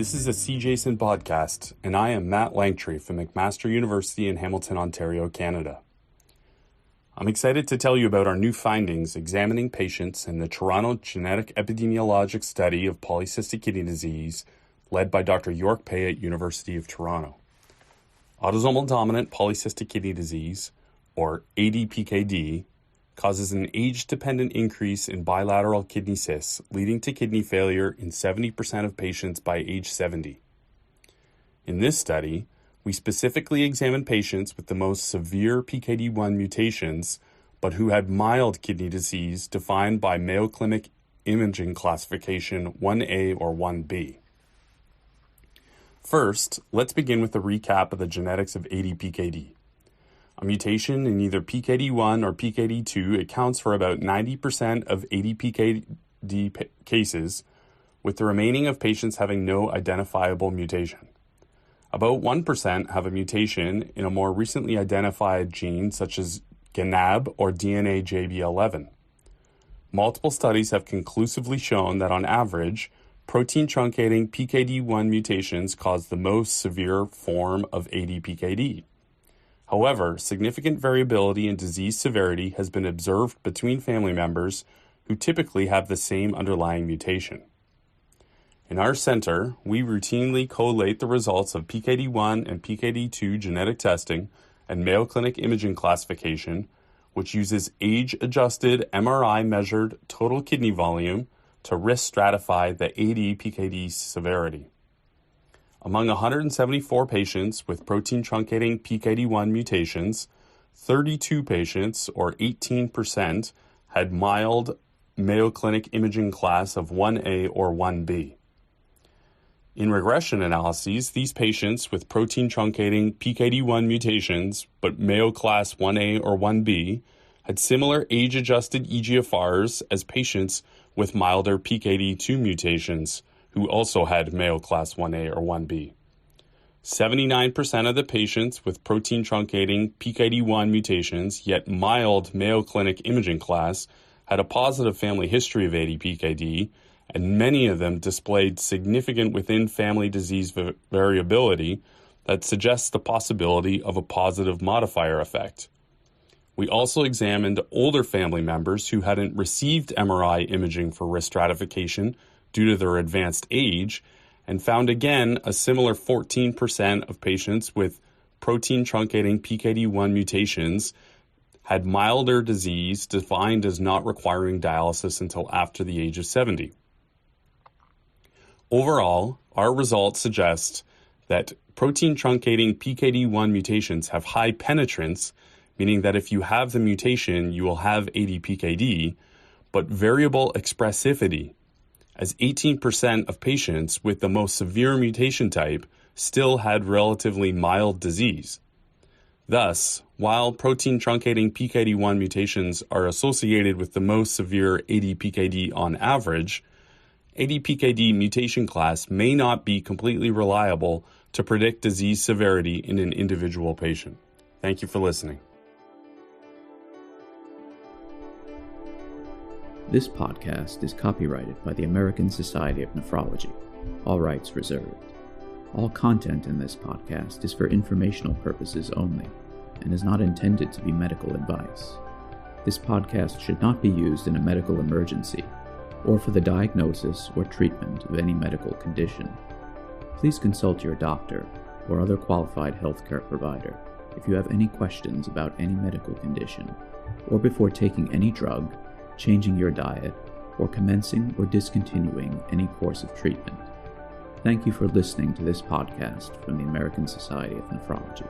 This is a CJASN podcast, and I am Matt Lanktree from McMaster University in Hamilton, Ontario, Canada. I'm excited to tell you about our new findings examining patients in the Toronto Genetic Epidemiologic Study of Polycystic Kidney Disease led by Dr. York Pei at University of Toronto. Autosomal dominant polycystic kidney disease, or ADPKD, causes an age-dependent increase in bilateral kidney cysts, leading to kidney failure in 70% of patients by age 70. In this study, we specifically examined patients with the most severe PKD1 mutations, but who had mild kidney disease defined by Mayo Clinic imaging classification 1A or 1B. First, let's begin with a recap of the genetics of ADPKD. A mutation in either PKD1 or PKD2 accounts for about 90% of ADPKD cases, with the remaining of patients having no identifiable mutation. About 1% have a mutation in a more recently identified gene such as GNAB or DNA JB11. Multiple studies have conclusively shown that on average, protein-truncating PKD1 mutations cause the most severe form of ADPKD. However, significant variability in disease severity has been observed between family members who typically have the same underlying mutation. In our center, we routinely collate the results of PKD1 and PKD2 genetic testing and Mayo Clinic imaging classification, which uses age-adjusted MRI-measured total kidney volume to risk stratify the ADPKD severity. Among 174 patients with protein-truncating PKD1 mutations, 32 patients, or 18%, had mild Mayo Clinic imaging class of 1A or 1B. In regression analyses, these patients with protein-truncating PKD1 mutations, but Mayo class 1A or 1B, had similar age-adjusted eGFRs as patients with milder PKD2 mutations, who also had Mayo class 1A or 1B. 79% of the patients with protein-truncating PKD1 mutations, yet mild Mayo Clinic imaging class, had a positive family history of ADPKD, and many of them displayed significant within-family disease variability that suggests the possibility of a positive modifier effect. We also examined older family members who hadn't received MRI imaging for risk stratification due to their advanced age, and found again a similar 14% of patients with protein-truncating PKD1 mutations had milder disease defined as not requiring dialysis until after the age of 70. Overall, our results suggest that protein-truncating PKD1 mutations have high penetrance, meaning that if you have the mutation, you will have ADPKD, but variable expressivity, as 18% of patients with the most severe mutation type still had relatively mild disease. Thus, while protein-truncating PKD1 mutations are associated with the most severe ADPKD on average, ADPKD mutation class may not be completely reliable to predict disease severity in an individual patient. Thank you for listening. This podcast is copyrighted by the American Society of Nephrology, all rights reserved. All content in this podcast is for informational purposes only and is not intended to be medical advice. This podcast should not be used in a medical emergency or for the diagnosis or treatment of any medical condition. Please consult your doctor or other qualified healthcare provider if you have any questions about any medical condition or before taking any drug, changing your diet, or commencing or discontinuing any course of treatment. Thank you for listening to this podcast from the American Society of Nephrology.